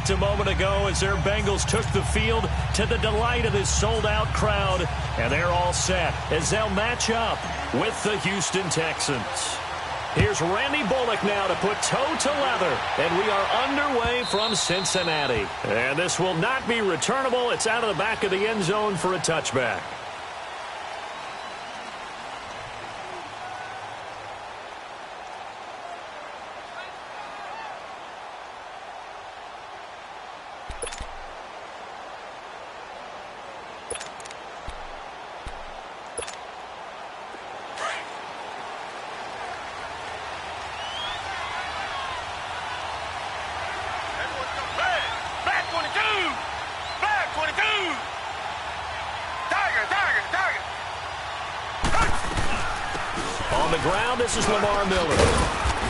just a moment ago as their Bengals took the field to the delight of this sold-out crowd. And they're all set as they'll match up with the Houston Texans. Here's Randy Bullock now to put toe to leather. And we are underway from Cincinnati. And this will not be returnable. It's out of the back of the end zone for a touchback. On the ground, this is Lamar Miller.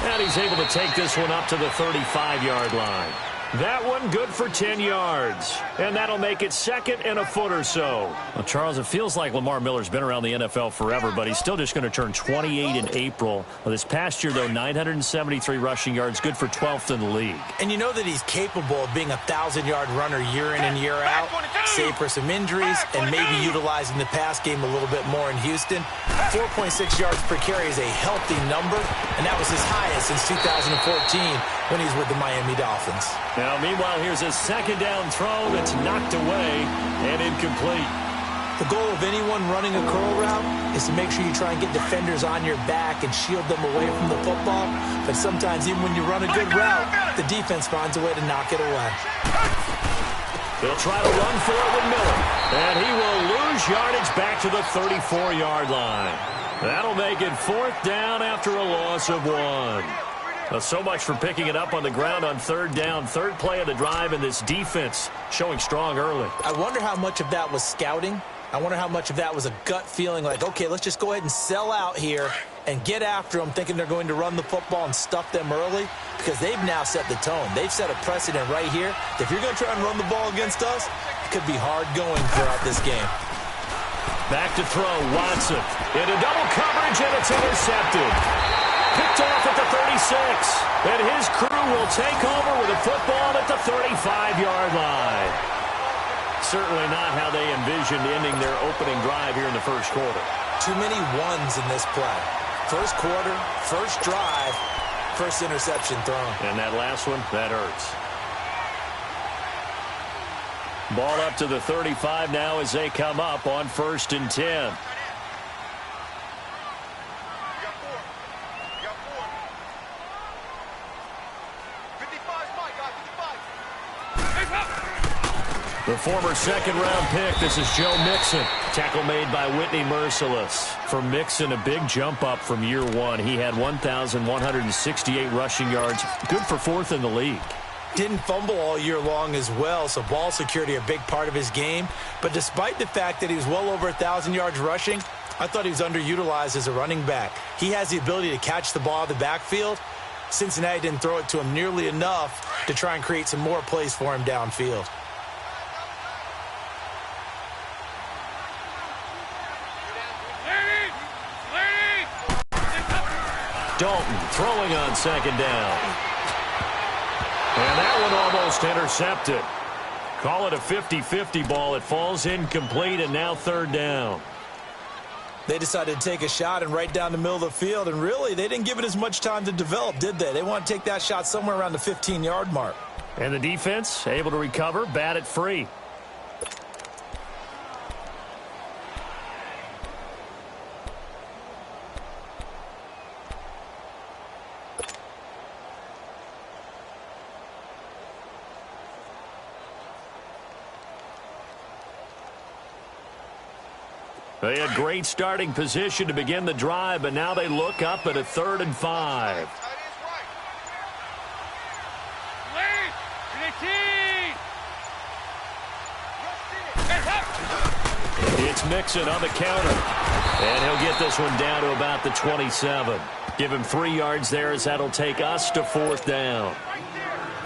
And he's able to take this one up to the 35-yard line. That one good for 10 yards. And that'll make it second and a foot or so. Well, Charles, it feels like Lamar Miller's been around the NFL forever, but he's still just going to turn 28 in April. Well, this past year, though, 973 rushing yards, good for 12th in the league. And you know that he's capable of being a 1,000-yard runner year in and year out, save for some injuries, and maybe utilizing the pass game a little bit more in Houston. 4.6 yards per carry is a healthy number, and that was his highest since 2014 when he's with the Miami Dolphins. Now, meanwhile, here's a second down throw that's knocked away and incomplete. The goal of anyone running a curl route is to make sure you try and get defenders on your back and shield them away from the football. But sometimes, even when you run a good route, the defense finds a way to knock it away. They'll try to run for it with Miller. And he will lose yardage back to the 34-yard line. That'll make it fourth down after a loss of 1. Well, so much for picking it up on the ground on third down. Third play of the drive, and this defense showing strong early. I wonder how much of that was scouting. I wonder how much of that was a gut feeling like, okay, let's just go ahead and sell out here and get after them, thinking they're going to run the football and stuff them early, because they've now set the tone. They've set a precedent right here. If you're going to try and run the ball against us, it could be hard going throughout this game. Back to throw, Watson. Into double coverage, and it's intercepted. Picked off at the 36, and his crew will take over with a football at the 35-yard line. Certainly not how they envisioned ending their opening drive here in the first quarter. Too many ones in this play. First quarter, first drive, first interception thrown. And that last one, that hurts. Ball up to the 35 now as they come up on 1st and 10. The former second-round pick, this is Joe Mixon. Tackle made by Whitney Merciless. For Mixon, a big jump up from year one. He had 1,168 rushing yards, good for 4th in the league. Didn't fumble all year long as well, so ball security a big part of his game. But despite the fact that he was well over 1,000 yards rushing, I thought he was underutilized as a running back. He has the ability to catch the ball out of the backfield. Cincinnati didn't throw it to him nearly enough to try and create some more plays for him downfield. Dalton throwing on second down. And that one almost intercepted. Call it a 50-50 ball. It falls incomplete, and now third down. They decided to take a shot and right down the middle of the field, and really, they didn't give it as much time to develop, did they? They want to take that shot somewhere around the 15-yard mark. And the defense able to recover, bat it free. They had great starting position to begin the drive, but now they look up at a 3rd and 5. It's Mixon on the counter. And he'll get this one down to about the 27. Give him 3 yards there as that'll take us to 4th down.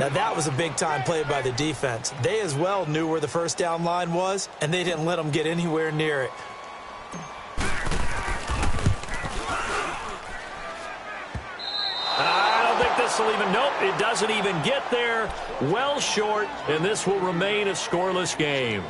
Now, that was a big-time play by the defense. They as well knew where the first down line was, and they didn't let them get anywhere near it. This will even, nope, it doesn't even get there. Well short, and this will remain a scoreless game.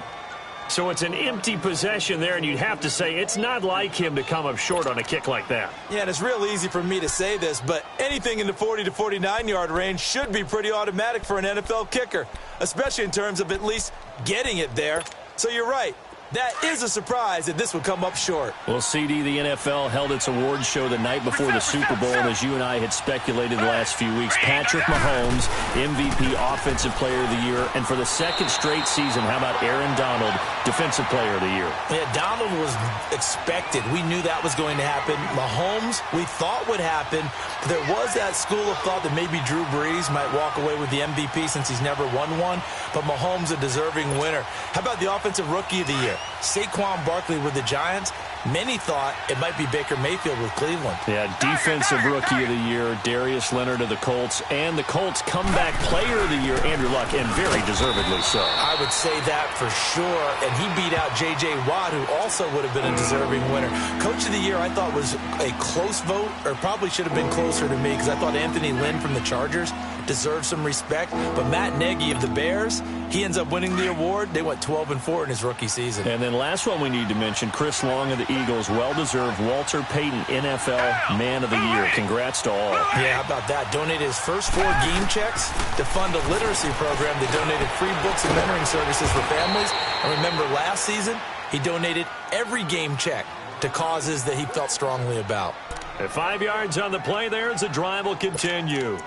So it's an empty possession there, and you'd have to say it's not like him to come up short on a kick like that. Yeah, and it's real easy for me to say this, but anything in the 40 to 49-yard range should be pretty automatic for an NFL kicker, especially in terms of at least getting it there. So you're right. That is a surprise that this would come up short. Well, CD, the NFL held its awards show the night before the Super Bowl, and as you and I had speculated the last few weeks, Patrick Mahomes, MVP Offensive Player of the Year, and for the second straight season, how about Aaron Donald, Defensive Player of the Year? Yeah, Donald was expected. We knew that was going to happen. Mahomes, we thought would happen. But there was that school of thought that maybe Drew Brees might walk away with the MVP since he's never won one, but Mahomes a deserving winner. How about the Offensive Rookie of the Year? Saquon Barkley with the Giants. Many thought it might be Baker Mayfield with Cleveland. Yeah, Defensive Rookie of the Year, Darius Leonard of the Colts, and the Colts Comeback Player of the Year, Andrew Luck, and very deservedly so. I would say that for sure, and he beat out J.J. Watt, who also would have been a deserving winner. Coach of the Year, I thought was a close vote, or probably should have been closer to me, because I thought Anthony Lynn from the Chargers deserved some respect, but Matt Nagy of the Bears, he ends up winning the award. They went 12-4 in his rookie season. And then last one we need to mention, Chris Long of the Eagles, well-deserved Walter Payton NFL Man of the Year. Congrats to all. Yeah, how about that? Donated his first 4 game checks to fund a literacy program that donated free books and mentoring services for families. And remember, last season, he donated every game check to causes that he felt strongly about. At 5 yards on the play there as the drive will continue.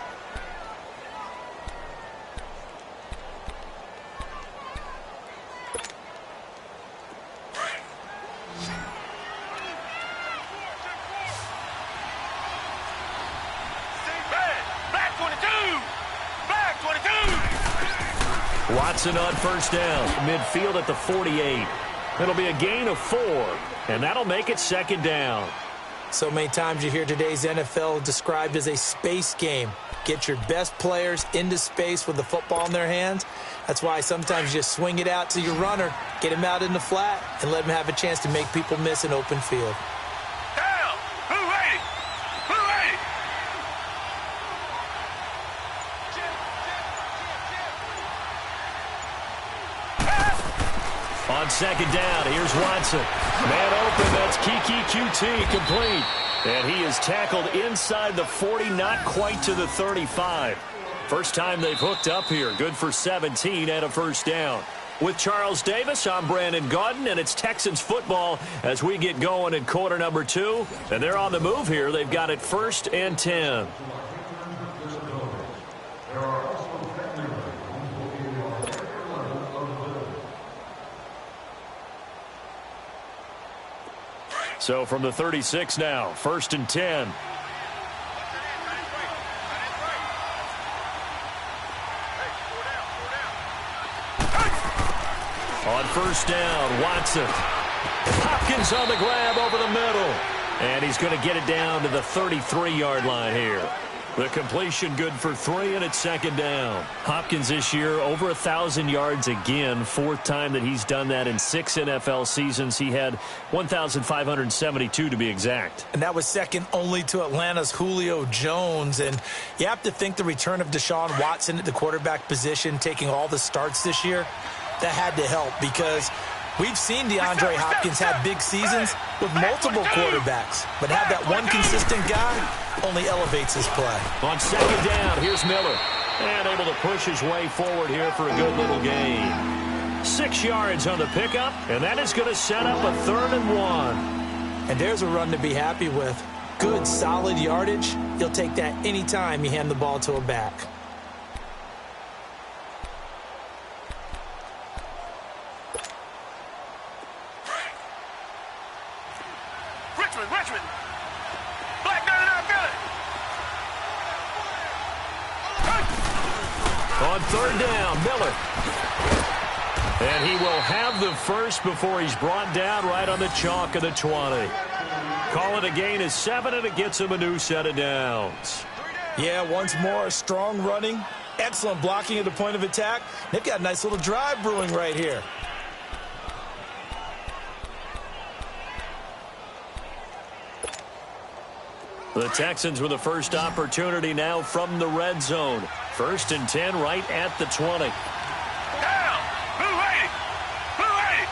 Watson on first down, midfield at the 48. It'll be a gain of 4, and that'll make it second down. So many times you hear today's NFL described as a space game. Get your best players into space with the football in their hands. That's why sometimes you just swing it out to your runner, get him out in the flat, and let him have a chance to make people miss an open field. On second down, here's Watson. Man open, that's Kiki QT complete. And he is tackled inside the 40, not quite to the 35. First time they've hooked up here. Good for 17 and a first down. With Charles Davis, I'm Brandon Gaudin, and it's Texans football as we get going in quarter number 2. And they're on the move here. They've got it 1st and 10. So from the 36 now, 1st and 10. On first down, Watson. Hopkins on the grab over the middle. And he's going to get it down to the 33-yard line here. The completion good for 3, and it's second down. Hopkins this year over 1,000 yards again. 4th time that he's done that in 6 NFL seasons. He had 1,572 to be exact. And that was second only to Atlanta's Julio Jones. And you have to think the return of Deshaun Watson at the quarterback position, taking all the starts this year, that had to help, because we've seen DeAndre Hopkins have big seasons with multiple quarterbacks, but have that one consistent guy only elevates his play. On second down, here's Miller. And able to push his way forward here for a good little gain. 6 yards on the pickup, and that is going to set up a 3rd and 1. And there's a run to be happy with. Good, solid yardage. You'll take that anytime you hand the ball to a back. Richmond. Black gun and outfield. On 3rd down, Miller. And he will have the first before he's brought down right on the chalk of the 20. Call it a gain of 7, and it gets him a new set of downs. Yeah, once more, strong running, excellent blocking at the point of attack. They've got a nice little drive brewing right here. The The Texans with the first opportunity now from the red zone. 1st and 10 right at the 20. Down. Move 80. Move 80.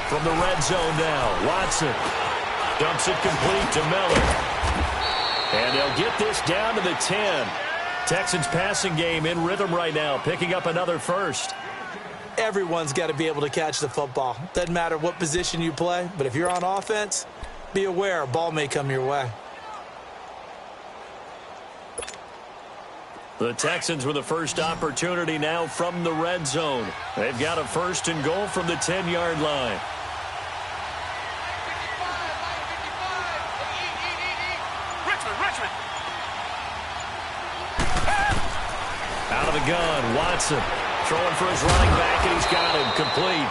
From the red zone now, Watson dumps it complete to Miller. And they'll get this down to the 10. Texans passing game in rhythm right now, picking up another first. Everyone's got to be able to catch the football. Doesn't matter what position you play, but if you're on offense, be aware a ball may come your way. The Texans with the first opportunity now from the red zone. They've got a 1st and goal from the 10-yard line. Richmond. Out of the gun, Watson throwing for his running back, and he's got him complete.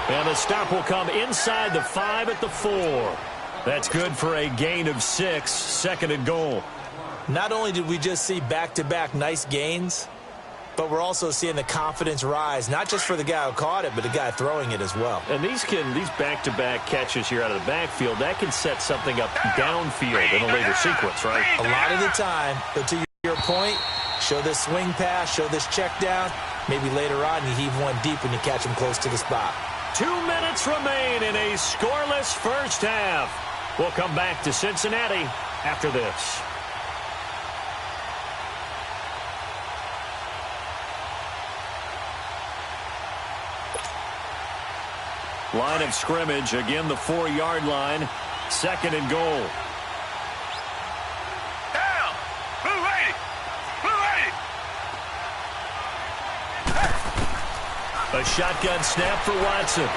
And the stop will come inside the 5 at the 4. That's good for a gain of 6, 2nd and goal. Not only did we just see back-to-back nice gains, but we're also seeing the confidence rise, not just for the guy who caught it, but the guy throwing it as well. And these back-to-back catches here out of the backfield, that can set something up downfield in a later sequence, right? A lot of the time, but to your point, show this swing pass, show this check down. Maybe later on you heave one deep when you catch him close to the spot. 2 minutes remain in a scoreless first half. We'll come back to Cincinnati after this. Line of scrimmage, again the 4-yard line, 2nd and goal. Down. Move 80. Move 80. A shotgun snap for Watson.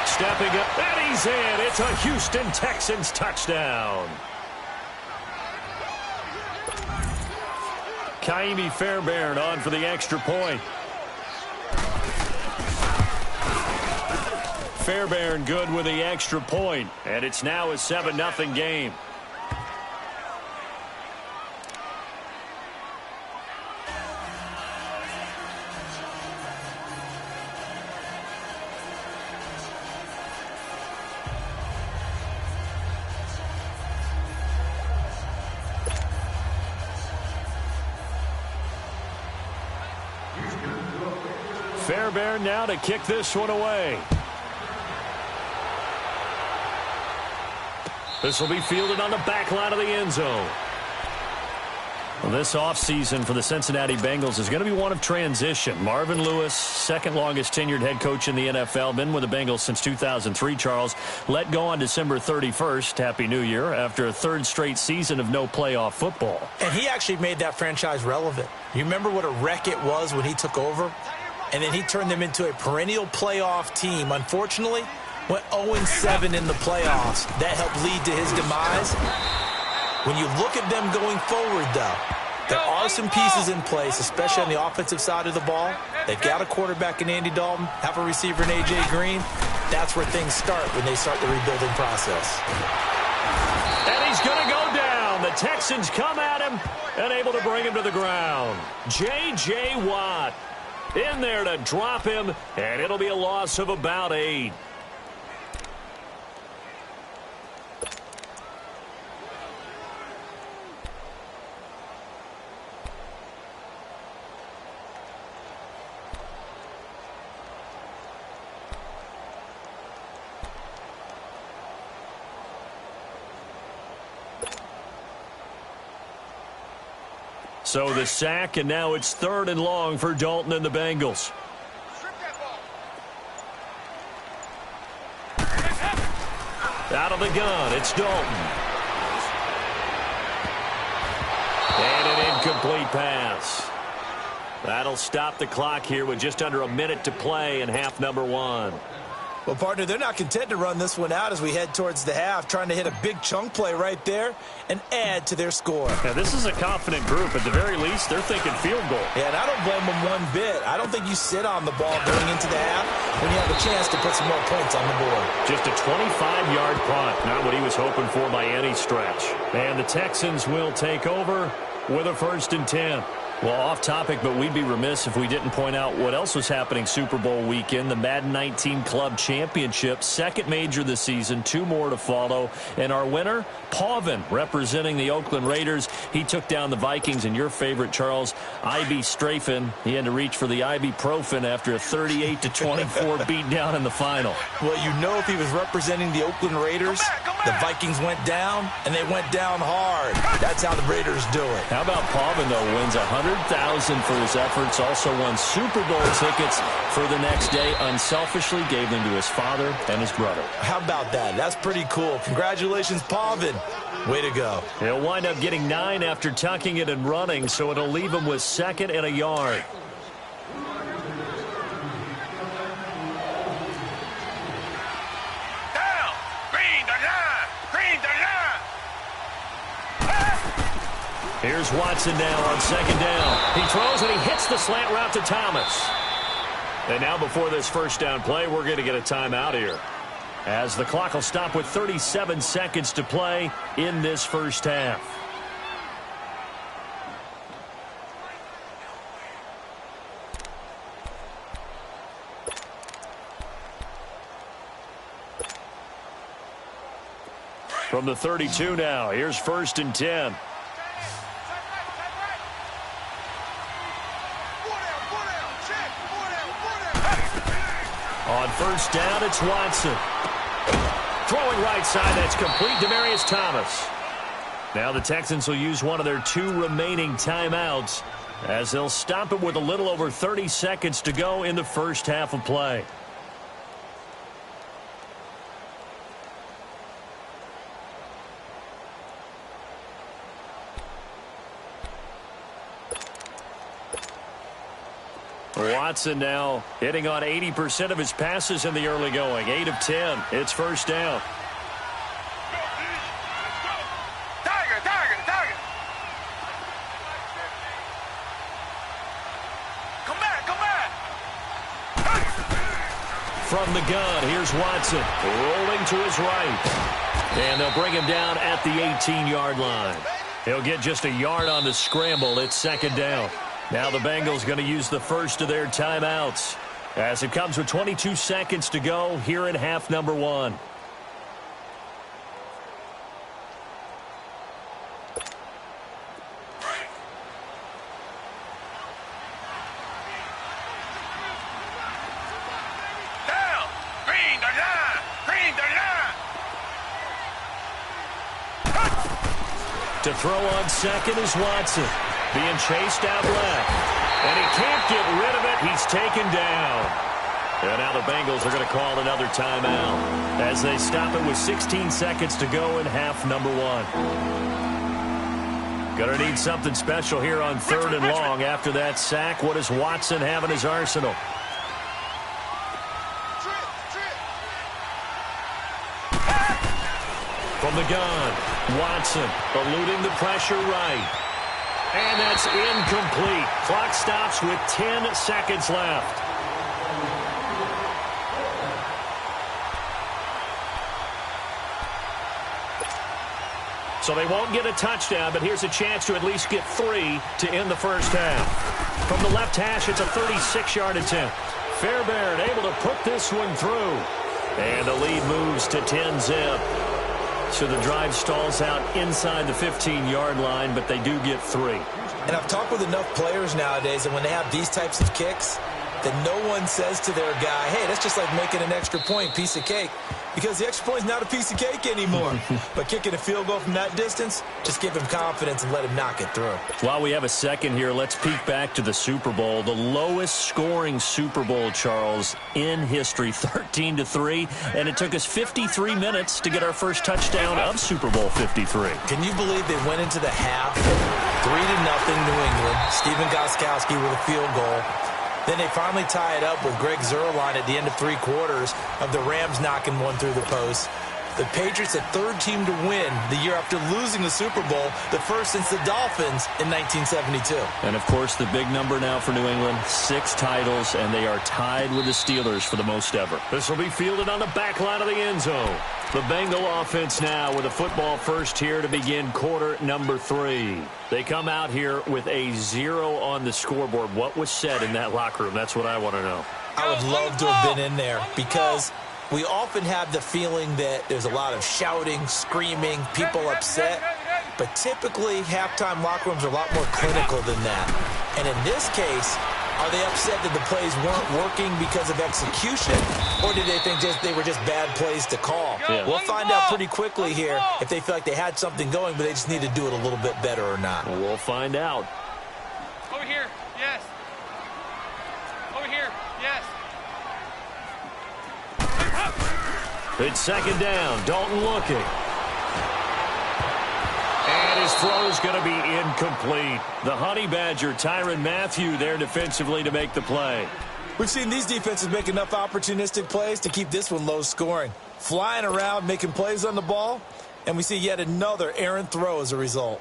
Stepping up, and he's in. It's a Houston Texans touchdown. Kaimi Fairbairn on for the extra point. Fairbairn good with the extra point, and it's now a 7-0 game. Fairbairn now to kick this one away. This will be fielded on the back line of the end zone. Well, this offseason for the Cincinnati Bengals is going to be one of transition. Marvin Lewis, 2nd longest tenured head coach in the NFL, been with the Bengals since 2003, Charles. Let go on December 31st, Happy New Year, after a 3rd straight season of no playoff football. And he actually made that franchise relevant. You remember what a wreck it was when he took over? And then he turned them into a perennial playoff team. Unfortunately, went 0-7 in the playoffs. That helped lead to his demise. When you look at them going forward, though, there are some pieces in place, especially on the offensive side of the ball. They've got a quarterback in Andy Dalton, have a receiver in A.J. Green. That's where things start when they start the rebuilding process. And he's going to go down. The Texans come at him and able to bring him to the ground. J.J. Watt in there to drop him, and it'll be a loss of about 8. So the sack, and now it's 3rd and long for Dalton and the Bengals. Out of the gun, it's Dalton. And an incomplete pass. That'll stop the clock here with just under a minute to play in half number 1. Well, partner, they're not content to run this one out as we head towards the half, trying to hit a big chunk play right there and add to their score. Now, this is a confident group. At the very least, they're thinking field goal. Yeah, and I don't blame them one bit. I don't think you sit on the ball going into the half when you have a chance to put some more points on the board. Just a 25-yard punt, not what he was hoping for by any stretch. And the Texans will take over with a 1st and 10. Well, off topic, but we'd be remiss if we didn't point out what else was happening Super Bowl weekend. The Madden 19 Club Championship, second major this season, 2 more to follow. And our winner, Pauvin, representing the Oakland Raiders. He took down the Vikings, and your favorite, Charles, IB Strafen. He had to reach for the ibuprofen after a 38-24 beatdown in the final. Well, you know, if he was representing the Oakland Raiders, the Vikings went down, and they went down hard. That's how the Raiders do it. How about Pauvin, though, wins $100,000 for his efforts, also won Super Bowl tickets for the next day, unselfishly gave them to his father and his brother. How about that? That's pretty cool. Congratulations, Pauvin. Way to go. He'll wind up getting 9 after tucking it and running, so it'll leave him with 2nd and a yard. Down. Green the line. Green the line. Here's Watson now on 2nd down. He throws and he hits the slant route to Thomas. And now before this first down play, we're going to get a timeout here, as the clock will stop with 37 seconds to play in this first half. From the 32 now, here's 1st and 10. On 1st down, it's Watson. Throwing right side, that's complete. Demaryius Thomas. Now the Texans will use one of their 2 remaining timeouts, as they'll stop it with a little over 30 seconds to go in the first half of play. Watson now hitting on 80% of his passes in the early going. 8 of 10. It's 1st down. Tiger, tiger, tiger. Come back, come back. From the gun, here's Watson rolling to his right. And they'll bring him down at the 18-yard line. He'll get just a yard on the scramble. It's 2nd down. Now the Bengals going to use the first of their timeouts, as it comes with 22 seconds to go here in half number 1. Down. Green the line. Green the line. To throw on 2nd is Watson, being chased out left. And he can't get rid of it. He's taken down. And now the Bengals are going to call another timeout, as they stop it with 16 seconds to go in half number 1. Going to need something special here on 3rd and long after that sack. What does Watson have in his arsenal? From the gun, Watson eluding the pressure right. And that's incomplete. Clock stops with 10 seconds left. So they won't get a touchdown, but here's a chance to at least get 3 to end the first half. From the left hash, it's a 36-yard attempt. Fairbairn able to put this one through. And the lead moves to 10-zip. So the drive stalls out inside the 15-yard line, but they do get 3. And I've talked with enough players nowadays, and when they have these types of kicks, that no one says to their guy, hey, that's just like making an extra point, piece of cake. Because the extra point's not a piece of cake anymore. But kicking a field goal from that distance, just give him confidence and let him knock it through. While we have a second here, let's peek back to the Super Bowl. The lowest scoring Super Bowl, Charles, in history, 13-3. And it took us 53 minutes to get our first touchdown of Super Bowl 53. Can you believe they went into the half 3-0 New England? Stephen Gostkowski with a field goal. Then they finally tie it up with Greg Zuerlein at the end of 3 quarters of the Rams knocking one through the post. The Patriots, the 3rd team to win the year after losing the Super Bowl, the first since the Dolphins in 1972. And, of course, the big number now for New England, 6 titles, and they are tied with the Steelers for the most ever. This will be fielded on the back line of the end zone. The Bengal offense now with a football first here to begin quarter number 3. They come out here with a 0 on the scoreboard. What was said in that locker room? That's what I want to know. I would love to have been in there because we often have the feeling that there's a lot of shouting, screaming, people upset. But typically, halftime locker rooms are a lot more clinical than that. And in this case, are they upset that the plays weren't working because of execution, or did they think they were just bad plays to call? Yeah. We'll find out pretty quickly here if they feel like they had something going, but they just need to do it a little bit better or not. We'll find out. Over here, yes. Over here, yes. It's second down. Dalton looking. And his throw's going to be incomplete. The Honey Badger, Tyrann Mathieu, there defensively to make the play. We've seen these defenses make enough opportunistic plays to keep this one low scoring. Flying around, making plays on the ball, and we see yet another errant throw as a result.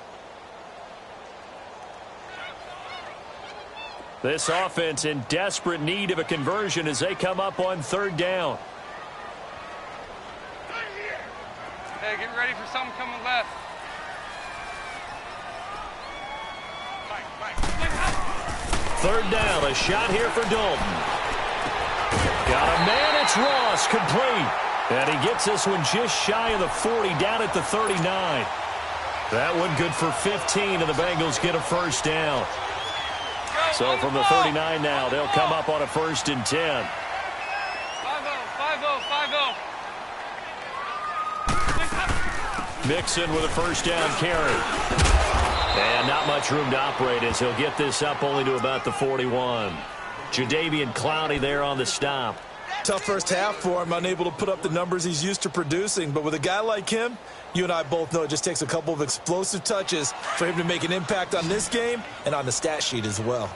This offense in desperate need of a conversion as they come up on third down. Hey, get ready for something coming left. Third down, a shot here for Dalton. Got a man, it's Ross, complete. And he gets this one just shy of the 40, down at the 39. That one good for 15, and the Bengals get a first down. So from the 39 now, they'll come up on a 1st and 10. 5-0, 5-0, 5-0. Mixon with a first down carry. And not much room to operate as he'll get this up only to about the 41. Jadeveon Clowney there on the stop. Tough first half for him, unable to put up the numbers he's used to producing. But with a guy like him, you and I both know it just takes a couple of explosive touches for him to make an impact on this game and on the stat sheet as well.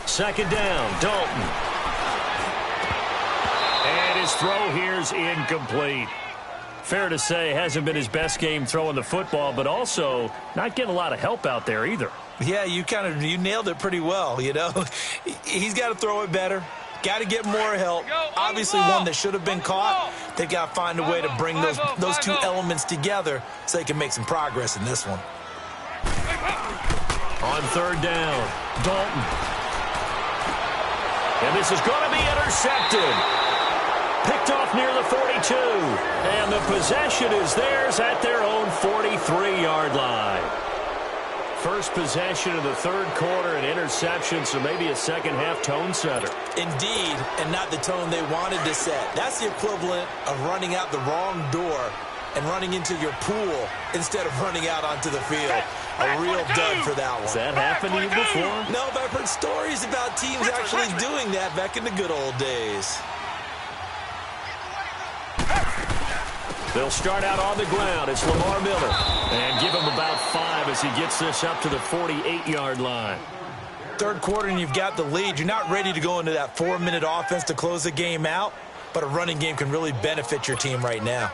Second down, Dalton. And his throw here's incomplete. Fair to say, hasn't been his best game throwing the football, but also not getting a lot of help out there either. Yeah, you nailed it pretty well, you know. He's got to throw it better. Got to get more help. Obviously one that should have been caught. They've got to find a way to bring those two elements together so they can make some progress in this one. On third down, Dalton. And this is going to be intercepted. Picked off near the 42. And the possession is theirs at their own 43-yard line. First possession of the third quarter, an interception, so maybe a second-half tone setter. Indeed, and not the tone they wanted to set. That's the equivalent of running out the wrong door and running into your pool instead of running out onto the field. A real dud for that one. Has that happened to you before? No, but I've heard stories about teams actually doing that back in the good old days. They'll start out on the ground. It's Lamar Miller. And give him about 5 as he gets this up to the 48-yard line. Third quarter and you've got the lead. You're not ready to go into that 4-minute offense to close the game out, but a running game can really benefit your team right now.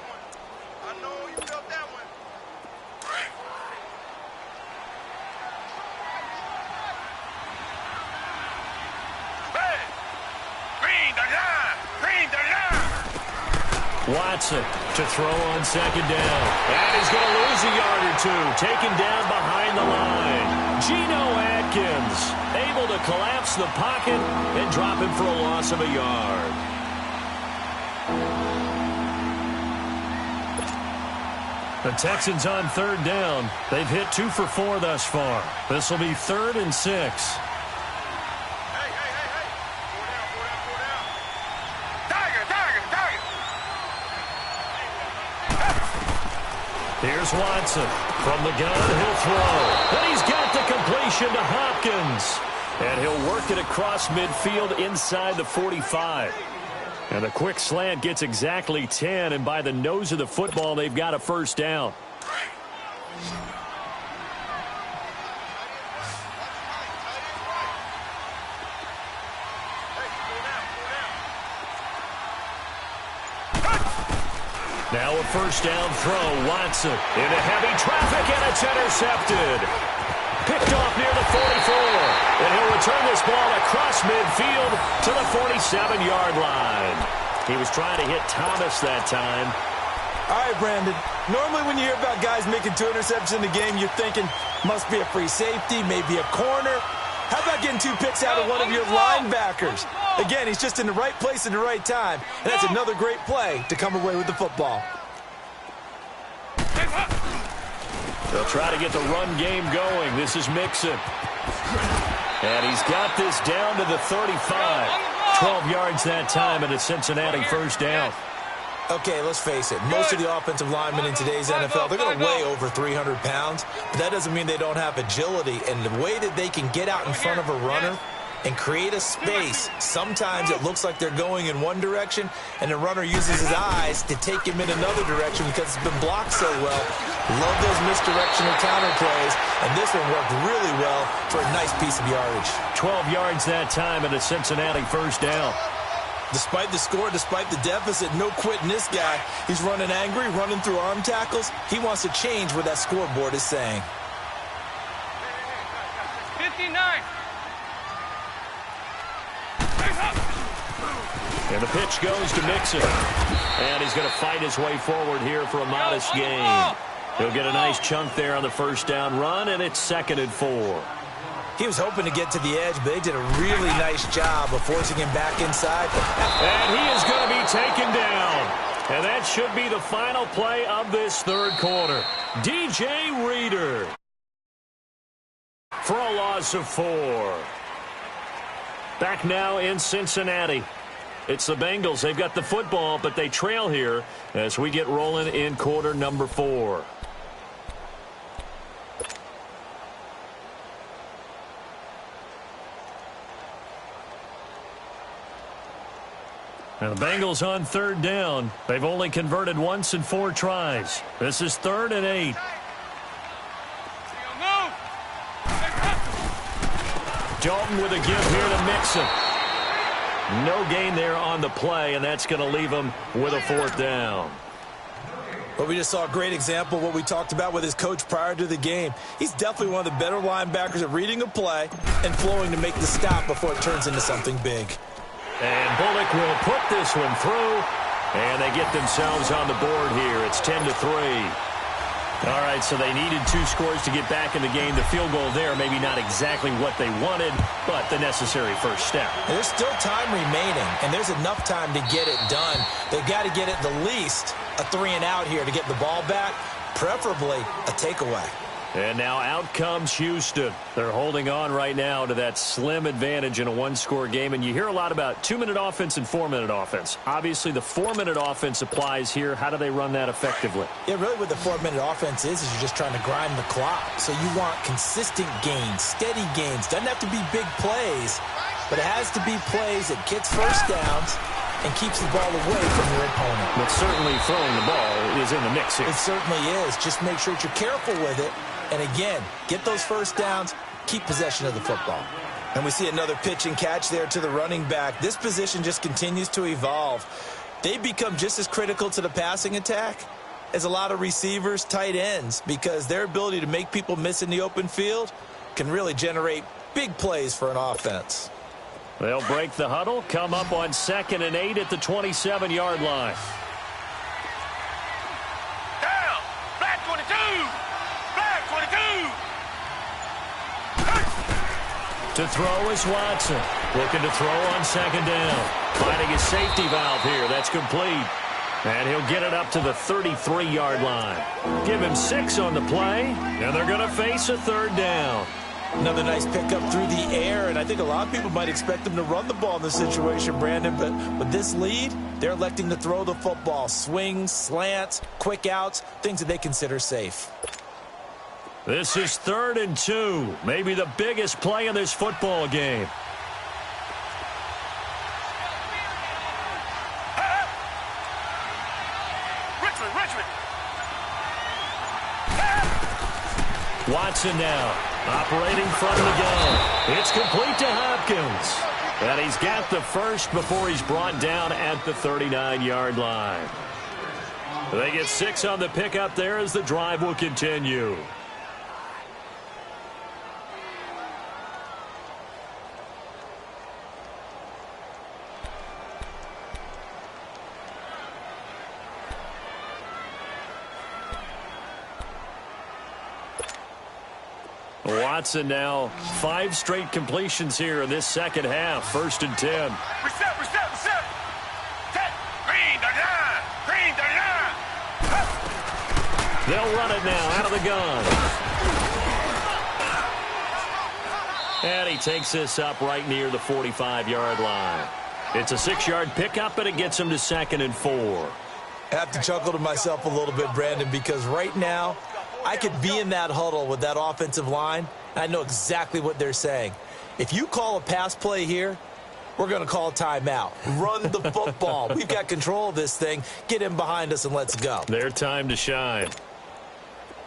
Watson to throw on second down. And he's going to lose a yard or two. Taken down behind the line. Geno Atkins able to collapse the pocket and drop him for a loss of a yard. The Texans on third down. They've hit 2 for 4 thus far. This will be 3rd and 6. Here's Watson. From the gun, he'll throw. And he's got the completion to Hopkins. And he'll work it across midfield inside the 45. And a quick slant gets exactly 10. And by the nose of the football, they've got a first down. Now a first down throw. Watson into heavy traffic, and it's intercepted. Picked off near the 44. And he'll return this ball across midfield to the 47-yard line. He was trying to hit Thomas that time. All right, Brandon. Normally when you hear about guys making 2 interceptions in the game, you're thinking must be a free safety, maybe a corner. How about getting 2 picks out of one of your linebackers? Again, he's just in the right place at the right time. And that's another great play to come away with the football. They'll try to get the run game going. This is Mixon. And he's got this down to the 35. 12 yards that time, and a Cincinnati first down. Okay, let's face it. Most of the offensive linemen in today's NFL, they're going to weigh over 300 pounds. But that doesn't mean they don't have agility. And the way that they can get out in front of a runner and create a space, sometimes it looks like they're going in one direction, and the runner uses his eyes to take him in another direction because it's been blocked so well. Love those misdirection or counter plays, and this one worked really well for a nice piece of yardage. 12 yards that time, and a Cincinnati first down. Despite the score, despite the deficit, no quitting this guy. He's running angry, running through arm tackles. He wants to change what that scoreboard is saying. 59. And the pitch goes to Mixon. And he's going to fight his way forward here for a modest gain. He'll get a nice chunk there on the first down run, and it's 2nd and 4. He was hoping to get to the edge, but they did a really nice job of forcing him back inside. And he is going to be taken down. And that should be the final play of this third quarter. DJ Reader for a loss of 4. Back now in Cincinnati. It's the Bengals. They've got the football, but they trail here as we get rolling in quarter number 4. Now the Bengals on 3rd down. They've only converted once in 4 tries. This is 3rd and 8. Dalton with a give here to Mixon. No gain there on the play, and that's going to leave him with a 4th down. Well, we just saw a great example of what we talked about with his coach prior to the game. He's definitely one of the better linebackers at reading a play and flowing to make the stop before it turns into something big. And Bullock will put this one through, and they get themselves on the board here. It's 10-3. All right, so they needed 2 scores to get back in the game. The field goal there, maybe not exactly what they wanted, but the necessary first step. And there's still time remaining, and there's enough time to get it done. They've got to get at the least a 3-and-out here to get the ball back, preferably a takeaway. And now out comes Houston. They're holding on right now to that slim advantage in a 1-score game. And you hear a lot about 2-minute offense and 4-minute offense. Obviously, the 4-minute offense applies here. How do they run that effectively? Yeah, really what the 4-minute offense is you're just trying to grind the clock. So you want consistent gains, steady gains. Doesn't have to be big plays, but it has to be plays that gets first downs and keeps the ball away from your opponent. But certainly throwing the ball is in the mix here. It certainly is. Just make sure that you're careful with it. And again, get those first downs, keep possession of the football. And we see another pitch and catch there to the running back. This position just continues to evolve. They become just as critical to the passing attack as a lot of receivers, tight ends, because their ability to make people miss in the open field can really generate big plays for an offense. They'll break the huddle, come up on 2nd and 8 at the 27-yard line. Down. Black 22. Black 22. To throw is Watson. Looking to throw on 2nd down. Finding his safety valve here. That's complete. And he'll get it up to the 33-yard line. Give him 6 on the play, and they're going to face a 3rd down. Another nice pickup through the air, and I think a lot of people might expect them to run the ball in this situation, Brandon, but with this lead, they're electing to throw the football. Swings, slants, quick outs, things that they consider safe. This is 3rd and 2, maybe the biggest play in this football game. Richmond. Watson now, operating from the gun. It's complete to Hopkins. And he's got the first before he's brought down at the 39-yard line. They get 6 on the pickup there as the drive will continue. Watson now 5 straight completions here in this second half. 1st and 10. Reset. Set. Green, the line. Green, the line. They'll run it now out of the gun. And he takes this up right near the 45-yard line. It's a 6-yard pickup, and it gets him to 2nd and 4. I have to chuckle to myself a little bit, Brandon, because right now I could be in that huddle with that offensive line. I know exactly what they're saying. If you call a pass play here, we're going to call a timeout. Run the football. We've got control of this thing. Get him behind us and let's go. Their time to shine.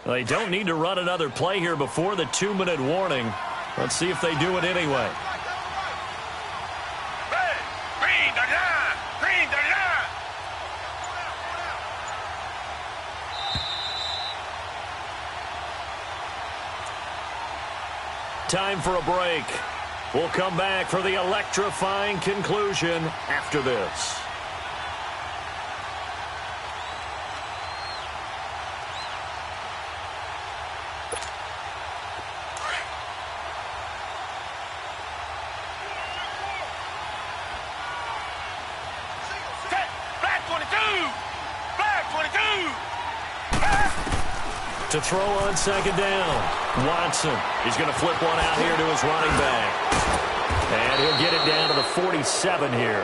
They don't need to run another play here before the 2-minute warning. Let's see if they do it anyway. Red. Green, the line. Green, the line. Time for a break. We'll come back for the electrifying conclusion after this. Set. Black 22. Black 22. To throw on 2nd down. Watson. He's going to flip one out here to his running back. And he'll get it down to the 47 here.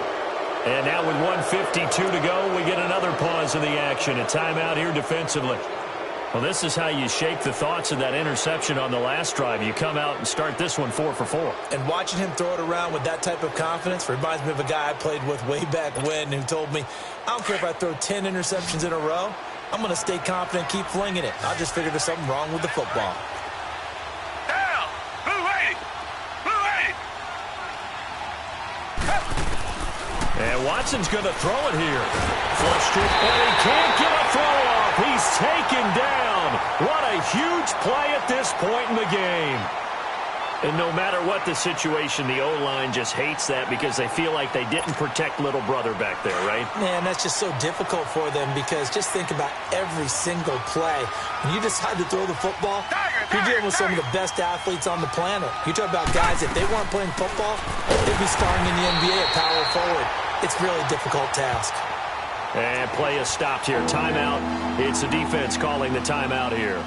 And now with 1:52 to go, we get another pause in the action. A timeout here defensively. Well, this is how you shake the thoughts of that interception on the last drive. You come out and start this one 4 for 4. And watching him throw it around with that type of confidence reminds me of a guy I played with way back when who told me, I don't care if I throw 10 interceptions in a row. I'm going to stay confident, keep flinging it. I just figured there's something wrong with the football. Down. Blue 80. Blue 80. And Watson's going to throw it here. Flush to it, and he can't get a throw off. He's taken down. What a huge play at this point in the game. And no matter what the situation, the O-line just hates that because they feel like they didn't protect little brother back there, right? Man, that's just so difficult for them because just think about every single play. When you decide to throw the football, you're dealing with some of the best athletes on the planet. You talk about guys, if they weren't playing football, they'd be starring in the NBA at power forward. It's really a difficult task. And play is stopped here. Timeout. It's the defense calling the timeout here,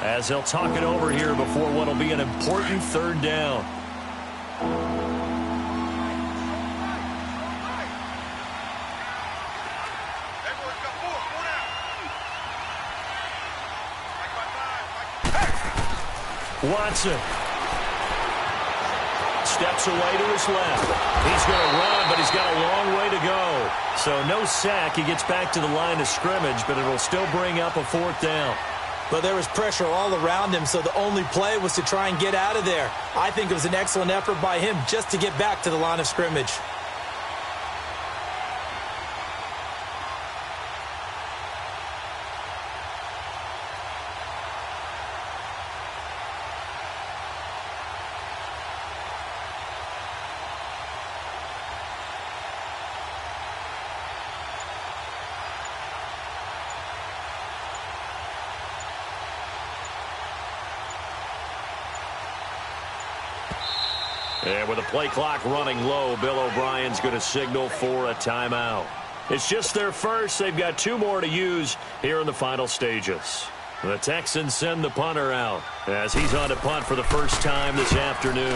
as they'll talk it over here before what will be an important 3rd down. Watson steps away to his left. He's going to run, but he's got a long way to go. So no sack. He gets back to the line of scrimmage, but it'll still bring up a 4th down. Well, there was pressure all around him, so the only play was to try and get out of there. I think it was an excellent effort by him just to get back to the line of scrimmage. And with the play clock running low, Bill O'Brien's going to signal for a timeout. It's just their first. They've got 2 more to use here in the final stages. The Texans send the punter out as he's on to punt for the first time this afternoon.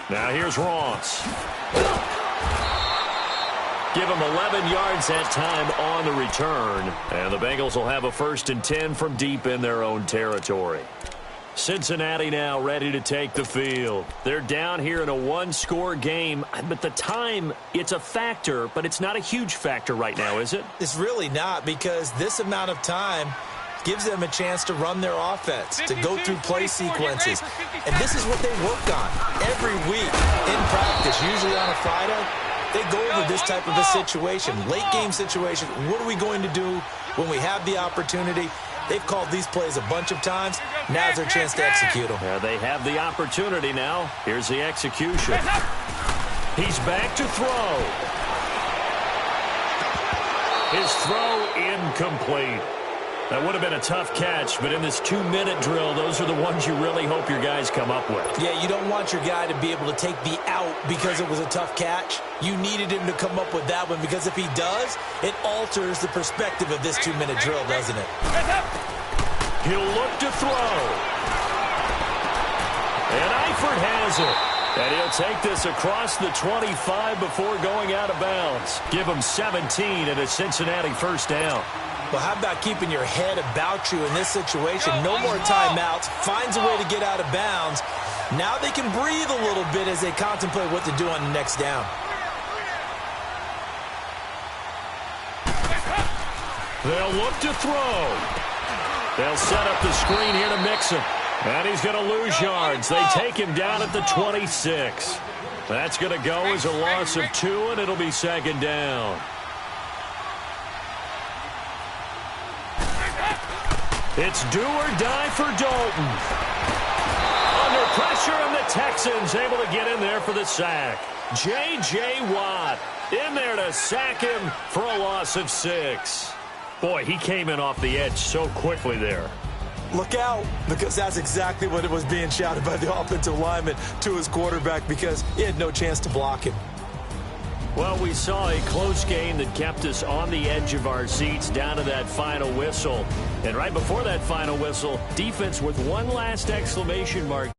Now here's Ross. Give him 11 yards that time on the return. And the Bengals will have a 1st and 10 from deep in their own territory. Cincinnati now ready to take the field. They're down here in a 1-score game, but the time, it's a factor, but it's not a huge factor right now, is it? It's really not, because this amount of time gives them a chance to run their offense, to go through play sequences. And this is what they work on every week in practice, usually on a Friday. They go over this type of a situation, late game situation. What are we going to do when we have the opportunity? They've called these plays a bunch of times. Now's their chance to execute them. Yeah, they have the opportunity now. Here's the execution. He's back to throw. His throw incomplete. That would have been a tough catch, but in this 2-minute drill, those are the ones you really hope your guys come up with. Yeah, you don't want your guy to be able to take the out because it was a tough catch. You needed him to come up with that one because if he does, it alters the perspective of this 2-minute drill, doesn't it? He'll look to throw. And Eifert has it. And he'll take this across the 25 before going out of bounds. Give him 17 and a Cincinnati first down. Well, how about keeping your head about you in this situation? No more timeouts. Finds a way to get out of bounds. Now they can breathe a little bit as they contemplate what to do on the next down. They'll look to throw. They'll set up the screen here to mix him. And he's going to lose yards. They take him down at the 26. That's going to go as a loss of 2, and it'll be second down. It's do or die for Dalton. Under pressure, and the Texans able to get in there for the sack. J.J. Watt in there to sack him for a loss of 6. Boy, he came in off the edge so quickly there. Look out, because that's exactly what it was being shouted by the offensive lineman to his quarterback because he had no chance to block him. Well, we saw a close game that kept us on the edge of our seats down to that final whistle. And right before that final whistle, defense with one last exclamation mark.